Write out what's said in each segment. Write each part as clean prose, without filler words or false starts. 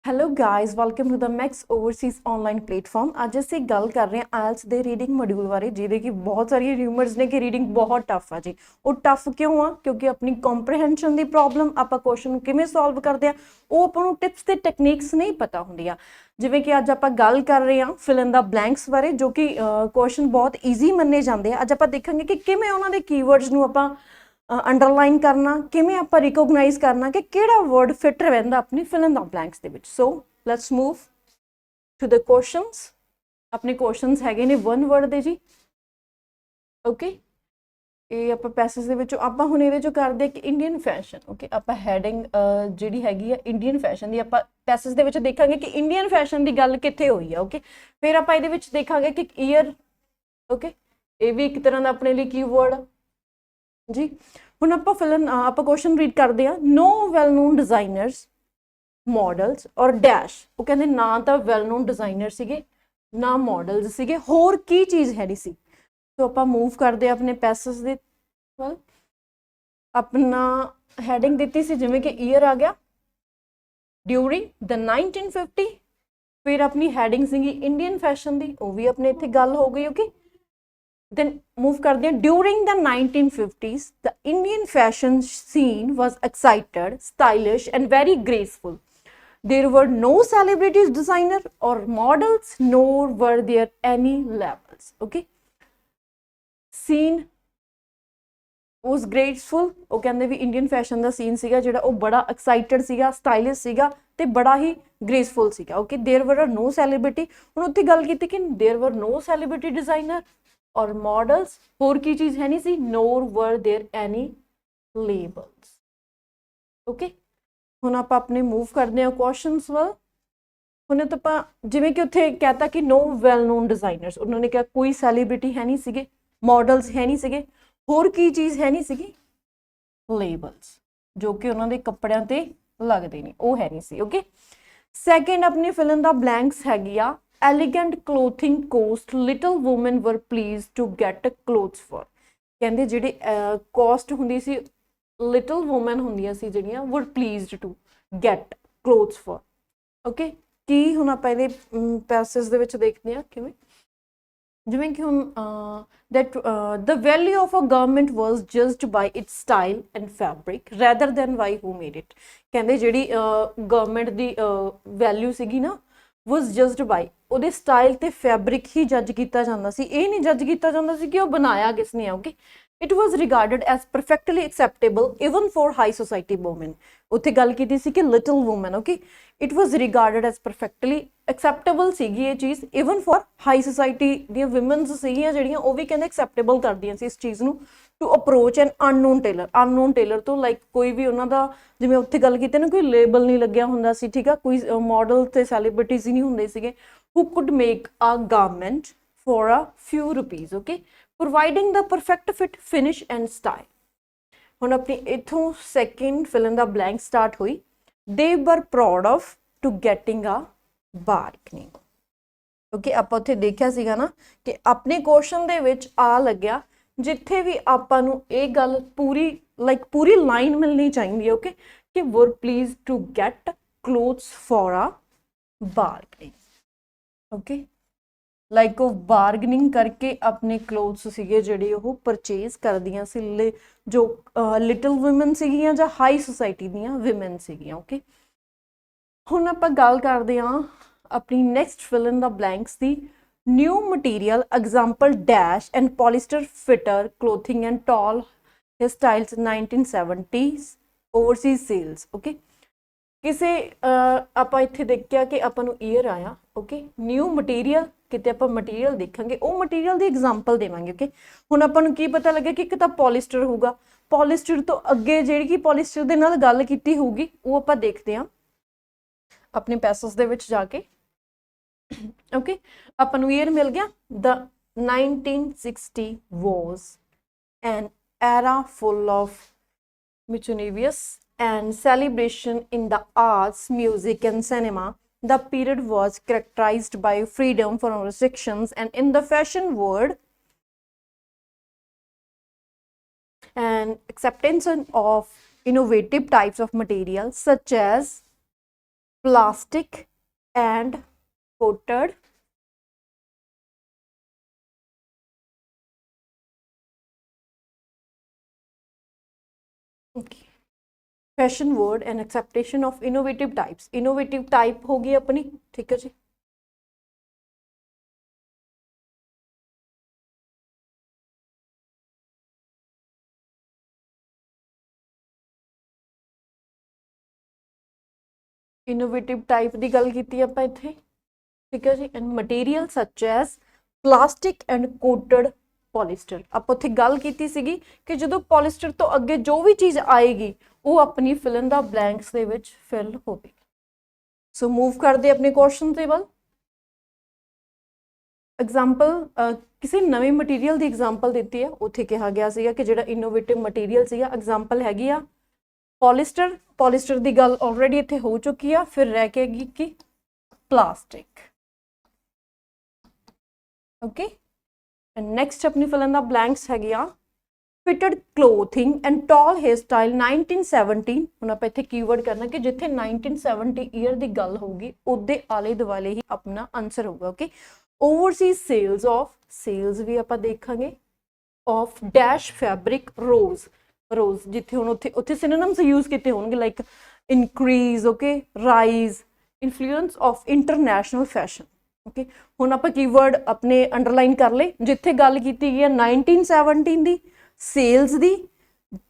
Hello guys welcome to the Max overseas online platform. ਅੱਜ ਅਸੀਂ ਗੱਲ ਕਰ ਰਹੇ ਹਾਂ ਆਇਲਟਸ ਦੇ ਰੀਡਿੰਗ ਮੋਡਿਊਲ ਬਾਰੇ, ਜਿਹਦੇ ਕਿ ਬਹੁਤ ਸਾਰੀਆਂ ਰਿਊਮਰਸ ਨੇ ਕਿ ਰੀਡਿੰਗ ਬਹੁਤ ਟਫ ਆ ਜੀ। ਉਹ ਟਫ ਕਿਉਂ ਆ? ਕਿਉਂਕਿ ਆਪਣੀ ਕੰਪਰੀਹੈਂਸ਼ਨ ਦੀ ਪ੍ਰੋਬਲਮ, ਆਪਾਂ ਕੁਐਸਚਨ ਨੂੰ ਕਿਵੇਂ ਸੋਲਵ ਕਰਦੇ ਆ, ਉਹ ਆਪਾਂ ਨੂੰ ਟਿਪਸ ਤੇ ਟੈਕਨੀਕਸ ਨਹੀਂ ਪਤਾ ਹੁੰਦੀਆਂ। ਜਿਵੇਂ ਕਿ ਅੱਜ ਆਪਾਂ ਗੱਲ ਕਰ ਰਹੇ ਹਾਂ ਫਿਲ ਇਨ ਦਾ ਬਲੈਂਕਸ ਬਾਰੇ, ਜੋ ਕਿ ਕੁਐਸਚਨ ਬਹੁਤ ਈਜ਼ੀ ਮੰਨੇ ਜਾਂਦੇ ਆ। ਅੱਜ ਆਪਾਂ ਦੇਖਾਂਗੇ ਕਿ ਕਿਵੇਂ ਉਹਨਾਂ ਦੇ ਕੀਵਰਡਸ ਨੂੰ ਆਪਾਂ ਅੰਡਰਲਾਈਨ ਕਰਨਾ, ਕਿਵੇਂ ਆਪਾਂ ਰਿਕੋਗਨਾਈਜ਼ ਕਰਨਾ ਕਿ ਕਿਹੜਾ ਵਰਡ ਫਿਟ ਰਹਿੰਦਾ ਆਪਣੀ ਫਿਲ ਇਨ ਦਾ ਬਲੈਂਕਸ ਦੇ ਵਿੱਚ। So let's move to the questions. ਆਪਣੇ ਕੁਐਸਚਨਸ ਹੈਗੇ ਨੇ 1 ਵਰਡ ਦੇ ਜੀ। ਓਕੇ, ਇਹ ਆਪਾਂ ਪੈਸੇਜ ਦੇ ਵਿੱਚੋਂ ਆਪਾਂ ਹੁਣ ਇਹਦੇ ਚੋਂ ਕਰਦੇ ਕਿ ਇੰਡੀਅਨ ਫੈਸ਼ਨ। ਓਕੇ, ਆਪਾਂ ਹੈਡਿੰਗ ਜਿਹੜੀ ਹੈਗੀ ਆ ਇੰਡੀਅਨ ਫੈਸ਼ਨ ਦੀ, ਆਪਾਂ ਪੈਸੇਜ ਦੇ ਵਿੱਚ ਦੇਖਾਂਗੇ ਕਿ ਇੰਡੀਅਨ ਫੈਸ਼ਨ ਦੀ ਗੱਲ ਕਿੱਥੇ ਹੋਈ ਆ। ਓਕੇ, ਫਿਰ ਆਪਾਂ ਇਹਦੇ ਵਿੱਚ ਦੇਖਾਂਗੇ ਕਿ ਈਅਰ। ਓਕੇ, ਇਹ ਵੀ ਇੱਕ ਤਰ੍ਹਾਂ ਦਾ ਆਪਣੇ ਲਈ ਕੀਵਰਡ ਜੀ। ਹੁਣ ਆਪਾਂ ਆਪਾਂ ਕੁਐਸਚਨ ਰੀਡ ਕਰਦੇ ਆ। ਨੋ ਵੈਲ ਨੋਨ ਡਿਜ਼ਾਈਨਰਸ ਮॉडल्स और डैश। वो कहते ना तो वैल नोन डिजाइनर सीगे ना मॉडल्स सीगे, होर की चीज़ है नहीं सी। तो आप मूव करते अपने पैसेज दे वल। अपना हैडिंग दी सी जिमें कि ईयर आ गया ड्यूरिंग द 1950। फिर अपनी हैडिंग सी इंडियन फैशन दी, वो भी अपने इत्थे गल हो गई। ओके, then मूव करते हैं during the 1950s the Indian fashion scene was excited, stylish and very graceful. There were no celebrities, designer or models, nor were there any labels. Okay, scene was graceful। ਉਹ ਕਹਿੰਦੇ ਵੀ Indian fashion ਦਾ scene ਸੀਗਾ ਜਿਹੜਾ ਉਹ ਬੜਾ excited ਸੀਗਾ, stylish ਸੀਗਾ ਤੇ ਬੜਾ ਹੀ ਗ੍ਰੇਸਫੁਲ ਸੀਗਾ। Okay, there were no celebrity. ਹੁਣ ਉੱਥੇ ਗੱਲ ਕੀਤੀ ਕਿ there were no celebrity, designer और मॉडल्स, ਹੋਰ ਕੀ ਚੀਜ਼ ਹੈ ਨਹੀਂ ਸੀ, nor were there any labels। Okay, ਹੁਣ ਆਪਾਂ ਆਪਣੇ मूव करते हैं क्वेश्चंस ਵੱਲ। ਹੁਣ ਤਾਂ ਆਪਾਂ ਜਿਵੇਂ ਕਿ ਉੱਥੇ ਕਹਿਤਾ ਕਿ ਨੋ ਵੈਲ ਨੋਨ ਡਿਜ਼ਾਈਨਰਸ, ਉਹਨਾਂ ਨੇ ਕਿਹਾ ਕੋਈ ਸੈਲੀਬ੍ਰਿਟੀ ਹੈ ਨਹੀਂ ਸੀਗੇ, ਮॉडल्स ਹੈ ਨਹੀਂ ਸੀਗੇ, ਹੋਰ ਕੀ ਚੀਜ਼ ਹੈ ਨਹੀਂ ਸੀਗੀ, ਲੇਬਲਸ, ਜੋ ਕਿ ਉਹਨਾਂ ਦੇ ਕੱਪੜਿਆਂ ਤੇ ਲੱਗਦੇ ਨੇ, ਉਹ ਹੈ ਨਹੀਂ ਸੀ। ਓਕੇ, ਸੈਕਿੰਡ ਆਪਣੀ ਫਿਲ ਇਨ ਦਾ ਬਲੈਂਕਸ ਹੈਗੀ ਆ elegant clothing cost little woman were please to get clothes for. ਕਹਿੰਦੇ ਜਿਹੜੀ ਕੋਸਟ ਹੁੰਦੀ ਸੀ, ਲਿਟਲ ਵੂਮਨ ਹੁੰਦੀਆਂ ਸੀ ਜਿਹੜੀਆਂ, were pleased to get clothes for. Okay, ਕੀ ਹੁਣ ਆਪਾਂ ਇਹਦੇ ਪੈਸੇਜ ਦੇ ਵਿੱਚ ਦੇਖਦੇ ਹਾਂ ਕਿਵੇਂ। ਜਿਵੇਂ ਕਿ ਹੁਣ that the value of a garment was judged by its style and fabric rather than by who made it। ਕਹਿੰਦੇ ਜਿਹੜੀ ਗਵਰਨਮੈਂਟ ਦੀ ਵੈਲਿਊ ਸੀਗੀ ਨਾ, was judged by ਉਹਦੇ ਸਟਾਈਲ ਤੇ ਫੈਬਰਿਕ ਹੀ ਜੱਜ ਕੀਤਾ ਜਾਂਦਾ ਸੀ, ਇਹ ਨਹੀਂ ਜੱਜ ਕੀਤਾ ਜਾਂਦਾ ਸੀ ਕਿ ਉਹ ਬਣਾਇਆ ਕਿਸ ਨੇ। Okay, it was regarded as perfectly acceptable even for high society women। ਉੱਥੇ ਗੱਲ ਕੀਤੀ ਸੀ ਕਿ little woman। Okay, it was regarded as perfectly acceptable ਸੀਗੀ ਇਹ ਚੀਜ਼ even for high society ਦੀਆਂ women's ਸੀਗੀਆਂ ਜਿਹੜੀਆਂ, ਉਹ ਵੀ ਕਹਿੰਦੇ acceptable ਕਰਦੀਆਂ ਸੀ ਇਸ ਚੀਜ਼ ਨੂੰ। to approach an unknown tailor ਤੋਂ ਲਾਈਕ ਕੋਈ ਵੀ ਉਹਨਾਂ ਦਾ, ਜਿਵੇਂ ਉੱਥੇ ਗੱਲ ਕੀਤੀ ਨਾ, ਕੋਈ ਲੇਬਲ ਨਹੀਂ ਲੱਗਿਆ ਹੁੰਦਾ ਸੀ, ਠੀਕ ਆ, ਕੋਈ ਮॉडल ਤੇ ਸੈਲੀਬ੍ਰਿਟੀਜ਼ ਹੀ ਨਹੀਂ ਹੁੰਦੇ ਸੀਗੇ। who could make a garment for a few rupees। okay, providing the perfect fit, finish and style। ਹੁਣ ਆਪਣੀ ਇਥੋਂ second fill in the blank start ਹੋਈ। they were proud of to getting a bargaining। Okay, ਆਪਾਂ ਉੱਥੇ ਦੇਖਿਆ ਸੀਗਾ ਨਾ ਕਿ ਆਪਣੇ ਕੁਐਸਚਨ ਦੇ ਵਿੱਚ ਆ ਲੱਗਿਆ ਜਿੱਥੇ ਵੀ ਆਪਾਂ ਨੂੰ ਇਹ ਗੱਲ ਪੂਰੀ ਪੂਰੀ ਲਾਈਨ ਮਿਲਣੀ ਚਾਹੀਦੀ ਹੈ। ਓਕੇ, ਕਿ were please to get clothes for a bargaining. Okay, like ਉਹ ਬਾਰਗਨਿੰਗ ਕਰਕੇ ਆਪਣੇ ਕਲੋਥਸ ਸੀਗੇ ਜਿਹੜੇ ਉਹ ਪਰਚੇਜ਼ ਕਰਦੀਆਂ ਸੀ, ਜੋ ਲਿਟਲ ਵੂਮਨ ਸੀਗੀਆਂ ਜਾਂ ਹਾਈ ਸੁਸਾਇਟੀ ਦੀਆਂ ਵਿਮਨ ਸੀਗੀਆਂ। ਓਕੇ, ਹੁਣ ਆਪਾਂ ਗੱਲ ਕਰਦੇ ਹਾਂ ਆਪਣੀ next fill in the blanks ਦੀ। New material example dash and polyester fitter clothing and tall hair styles 1970s overseas sales. Okay, ਕਿਸੇ ਆਪਾਂ ਇੱਥੇ ਦੇਖਿਆ ਕਿ ਆਪਾਂ ਨੂੰ ਈਅਰ ਆਇਆ। ਓਕੇ, ਨਿਊ ਮਟੀਰੀਅਲ, ਕਿਤੇ ਆਪਾਂ ਮਟੀਰੀਅਲ ਦੇਖਾਂਗੇ, ਉਹ ਮਟੀਰੀਅਲ ਦੀ ਐਗਜ਼ਾਮਪਲ ਦੇਵਾਂਗੇ। ਓਕੇ, ਹੁਣ ਆਪਾਂ ਨੂੰ ਕੀ ਪਤਾ ਲੱਗਿਆ ਕਿ ਇੱਕ ਤਾਂ ਪੋਲੀਸਟਰ ਹੋਊਗਾ, ਪੋਲੀਸਟਰ ਤੋਂ ਅੱਗੇ ਜਿਹੜੀ ਕਿ ਪੋਲੀਸਟਰ ਦੇ ਨਾਲ ਗੱਲ ਕੀਤੀ ਹੋਊਗੀ ਉਹ ਆਪਾਂ ਦੇਖਦੇ ਹਾਂ ਆਪਣੇ ਪੈਸੇਜ ਦੇ ਵਿੱਚ ਜਾ ਕੇ। ਓਕੇ, ਆਪਾਂ ਨੂੰ ਈਅਰ ਮਿਲ ਗਿਆ the 1960 was an era full of mischievous and celebration in the arts, music and cinema। The period was characterized by freedom from restrictions and in the fashion world and acceptance of innovative types of materials such as plastic and coated okay fashion word and acceptation of innovative types innovative type होगी अपनी ठीक है जी innovative type की गल की आप इत्थे ठीक है जी and material such as plastic and coated polyester आप उत्थे गल की सीगी कि जो पॉलिस्टर तो अगे जो भी चीज़ आएगी वो अपनी फिल इन द ब्लैंक्स दे विच फिल होगी सो मूव करते अपने क्वेश्चन के वल एग्जाम्पल किसी नवे मटीरियल की एग्जाम्पल दी है उत्थे कहा गया सीगा कि जो इनोवेटिव मटीरियल सीगा एग्जाम्पल हैगी आ पॉलिस्टर पॉलिस्टर की गल ऑलरेडी इत्थे हो चुकी है फिर रह के कि प्लास्टिक ओके एंड नैक्सट अपनी फिल इन द ब्लैंक्स हैगी आ fitted clothing and tall hair style 1970 हुण आपां इत्थे कीवर्ड करना कि जिथे 1970 ईयर की गल होगी उहदे आले दुआले ही अपना आंसर होगा ओके ओवरसीज सेल्स भी आपां देखांगे ऑफ डैश फैब्रिक रोज जिथे हुण उत्थे सिनोनिम्स यूज किए होंगे like increase okay rise influence of international fashion okay हुण आपां कीवर्ड अपने अंडरलाइन कर ले जिथे गल की गई है 1917 की सेल्स दी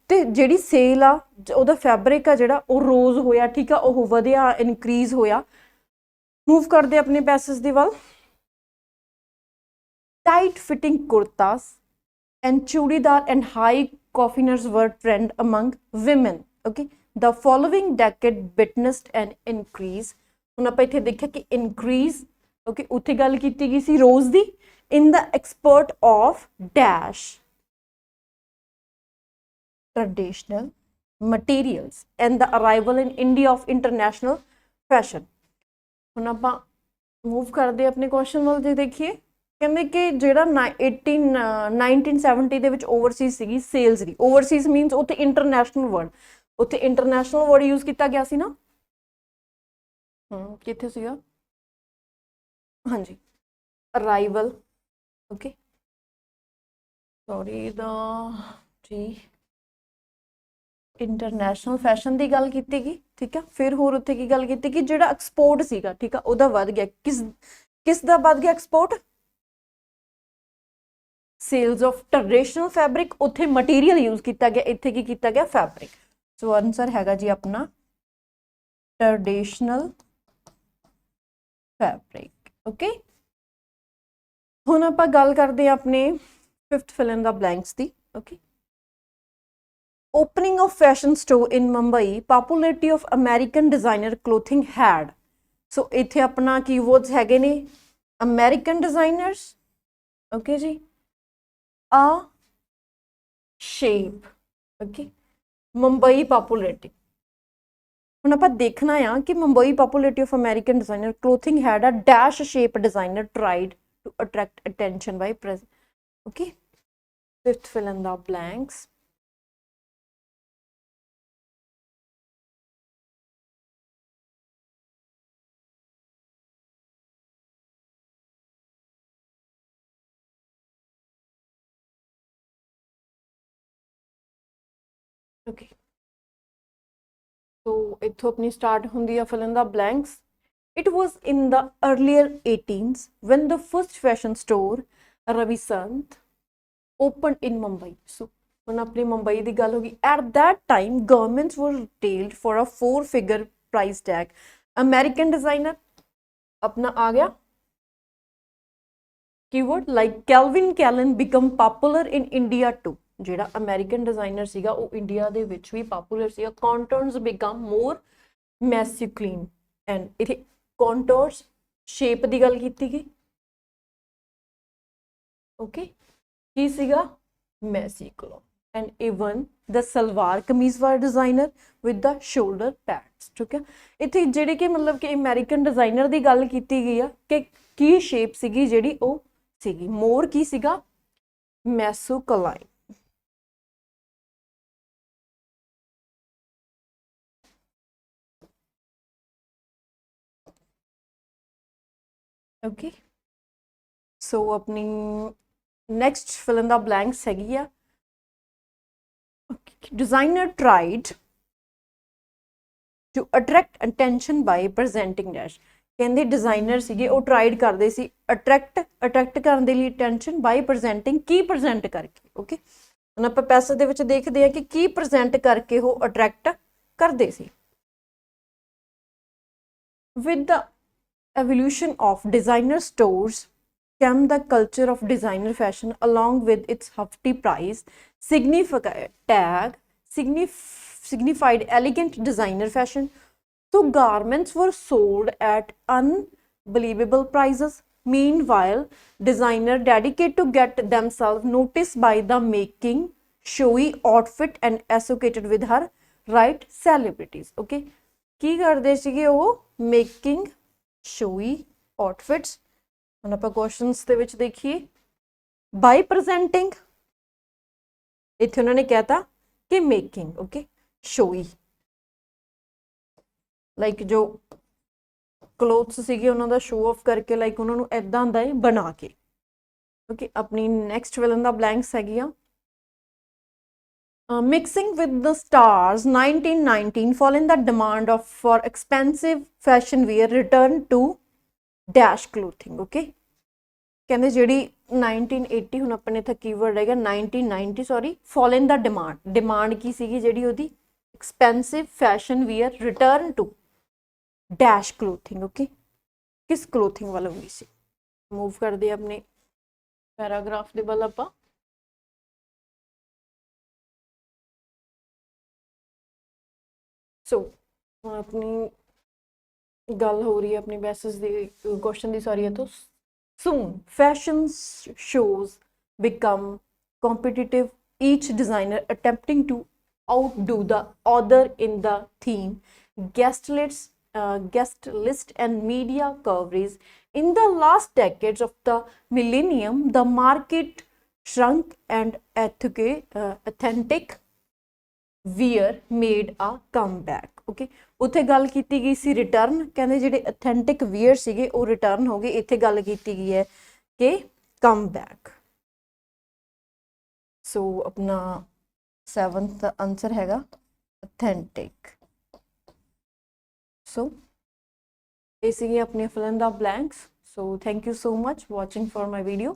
ते जिहड़ी सेल आ उहदा फैब्रिक आ जिहड़ा वो रोज होया ठीक आ वो वधिया इनक्रीज होया मूव करदे अपने पैसेज दी वल tight fitting kurtas and chudidar and high coffiners were trend among women okay the following decade witnessed an increase ਹੁਣ ਆਪਾਂ ਇੱਥੇ ਦੇਖਿਆ ਕਿ increase okay ਉੱਥੇ ਗੱਲ ਕੀਤੀ ਗਈ ਸੀ ਰੋਜ਼ ਦੀ in the export of dash traditional materials and the arrival in India of international fashion ਹੁਣ ਆਪਾਂ मूव ਕਰਦੇ ਆਪਣੇ क्वेश्चन ਵੱਲ ਜੇ ਦੇਖੀਏ ਕਹਿੰਦੇ ਕਿ ਜਿਹੜਾ 1970 ਦੇ ਵਿੱਚ ਓਵਰਸੀਜ਼ ਸੀਗੀ ਸੇਲਸ ਦੀ ਓਵਰਸੀਜ਼ ਮੀਨਸ ਉੱਥੇ ਇੰਟਰਨੈਸ਼ਨਲ ਵਰਡ ਉੱਥੇ ਇੰਟਰਨੈਸ਼ਨਲ ਵਰਡ ਯੂਜ਼ ਕੀਤਾ ਗਿਆ ਸੀ ਨਾ ਕਿੱਥੇ ਸੀਗਾ ਹਾਂਜੀ ਅਰਾਈਵਲ ਓਕੇ ਸੌਰੀ ਦਾ ਜੀ ਇੰਟਰਨੈਸ਼ਨਲ ਫੈਸ਼ਨ ਦੀ ਗੱਲ ਕੀਤੀ ਗਈ ਠੀਕ ਹੈ ਫਿਰ ਹੋਰ ਉੱਥੇ ਕੀ ਗੱਲ ਕੀਤੀ ਕਿ ਜਿਹੜਾ ਐਕਸਪੋਰਟ ਸੀਗਾ ਠੀਕ ਆ ਉਹਦਾ ਵੱਧ ਗਿਆ ਕਿਸ ਦਾ ਵੱਧ ਗਿਆ export sales of traditional fabric उत्थे मटीरियल यूज किया गया इत्थे की किया गया फैब्रिक सो आंसर हैगा जी अपना ट्रेडिशनल फैब्रिक ओके हुण आपां गल करदे हां अपने fifth fill in the blanks दी okay opening of fashion store in Mumbai popularity of American designer clothing had so इत्थे अपना कीवर्ड्स हैगे ने अमेरिकन डिजाइनर्स ओके जी a shape okay Mumbai popularity ਹੁਣ ਆਪਾਂ ਦੇਖਣਾ ਆ ਕਿ Mumbai popularity of American designer clothing had a dash shape designer tried to attract attention by press okay fifth fill in the blanks okay so ਇੱਥੋਂ ਆਪਣੀ start ਹੁੰਦੀ ਆ fill in the blanks it was in the earlier 18s when the first fashion store Ravi Sant opened in Mumbai so when अपनी मुंबई की गल होगी at that time garments were retailed for a 4-figure price tag American designer अपना आ गया keyword like Calvin Klein become popular in India too ਜਿਹੜਾ American designer ਸੀਗਾ ਉਹ India ਦੇ ਵਿੱਚ ਵੀ ਪਪੂਲਰ ਸੀਗਾ ਕੰਟੂਰਸ ਬਿਕਮ ਮੋਰ ਮੈਸਕੁਲਿਨ ਐਂਡ ਇਥੇ ਕੰਟੂਰਸ ਸ਼ੇਪ ਦੀ ਗੱਲ ਕੀਤੀ ਗਈ ਓਕੇ ਕੀ ਸੀਗਾ masculine and even the salwar kameez were designer with the shoulder pads ਠੀਕ ਹੈ ਇੱਥੇ ਜਿਹੜੇ ਕਿ ਮਤਲਬ ਕਿ ਅਮਰੀਕਨ ਡਿਜ਼ਾਈਨਰ ਦੀ ਗੱਲ ਕੀਤੀ ਗਈ ਆ ਕਿ ਕੀ ਸ਼ੇਪ ਸੀਗੀ ਜਿਹੜੀ ਉਹ ਸੀਗੀ ਮੋਰ ਕੀ ਸੀਗਾ ਮੈਸਕੁਲਾਈਨ ਓਕੇ ਸੋ ਆਪਣੀ next fill in the blanks ਹੈਗੀ ਆ designer tried to attract attention by presenting dash ਕਹਿੰਦੇ ਡਿਜ਼ਾਈਨਰ ਸੀਗੇ ਉਹ ਟਰਾਈਡ ਕਰਦੇ ਸੀ ਅਟਰੈਕਟ ਕਰਨ ਦੇ ਲਈ ਅਟੈਂਸ਼ਨ ਬਾਈ ਪ੍ਰੈਜ਼ੈਂਟਿੰਗ ਕੀ ਪ੍ਰੈਜ਼ੈਂਟ ਕਰਕੇ ਓਕੇ ਹੁਣ ਆਪਾਂ ਪੈਸੇ ਦੇ ਵਿੱਚ ਦੇਖਦੇ ਆ ਕਿ ਕੀ ਪ੍ਰੈਜ਼ੈਂਟ ਕਰਕੇ ਉਹ ਅਟਰੈਕਟ ਕਰਦੇ ਸੀ with the evolution of designer stores came the culture of designer fashion along with its hefty price signified elegant designer fashion. So garments were sold at unbelievable prices. Meanwhile, designers dedicated to get themselves noticed by the making showy outfit and associated with her right celebrities. Okay, ਕੀ ਕਰਦੇ ਸੀਗੇ ਉਹ making ਸ਼ੋਈ outfits ਹੁਣ ਆਪਾਂ questions ਦੇ ਵਿੱਚ ਦੇਖੀਏ ਬਾਈ presenting ਇੱਥੇ ਉਹਨਾਂ ਨੇ ਕਹਿਤਾ ਕਿ ਮੇਕਿੰਗ ਓਕੇ ਸ਼ੋਈ ਲਾਈਕ ਜੋ ਕਲੋਥਸ ਸੀਗੇ ਉਹਨਾਂ ਦਾ ਸ਼ੋ ਆਫ ਕਰਕੇ ਲਾਈਕ ਉਹਨਾਂ ਨੂੰ ਇਦਾਂ ਦਾ ਬਣਾ ਕੇ ਓਕੇ ਆਪਣੀ ਨੈਕਸਟ ਵਿਲਨ ਦਾ ਬਲੈਂਕਸ ਹੈਗੀ ਆ mixing with the stars 1919 following the demand of for expensive fashion wear return to dash clothing okay ਕਹਿੰਦੇ ਜਿਹੜੀ 1980 ਹੁਣ ਆਪਣੇ ਇੱਥੇ ਕੀਵਰਡ ਹੈਗਾ 1990 ਸੌਰੀ following the demand ਕੀ ਸੀਗੀ ਜਿਹੜੀ ਉਹਦੀ expensive fashion wear return to dash clothing okay ਕਿਸ clothing ਵੱਲ ਹੋਈ ਸੀ ਮੂਵ ਕਰਦੇ ਆਪਣੇ ਪੈਰਾਗ੍ਰਾਫ ਦੇ ਵੱਲ ਆਪਾਂ ਸੋ ਆਪਣੀ ਗੱਲ ਹੋ ਰਹੀ ਹੈ ਆਪਣੀ ਬੈਸਿਸ ਦੀ ਕੁਐਸਚਨ ਦੀ ਸੌਰੀ ਹੈ ਤੋਂ soon fashion shows become competitive each designer attempting to outdo the other in the theme guest list and media coverage in the last decades of the millennium the market shrunk and authentic wear made a comeback okay ਉੱਥੇ ਗੱਲ ਕੀਤੀ ਗਈ ਸੀ return ਕਹਿੰਦੇ ਜਿਹੜੇ authentic wear ਸੀਗੇ ਉਹ return ਹੋ ਗਏ ਇੱਥੇ ਗੱਲ ਕੀਤੀ ਗਈ ਹੈ ਕਿ comeback ਸੋ ਆਪਣਾ 7th ਆਨਸਰ ਹੈਗਾ authentic ਸੋ ਇਹ ਸੀਗੇ ਆਪਣੀ fill in the blanks so thank you so much watching for my video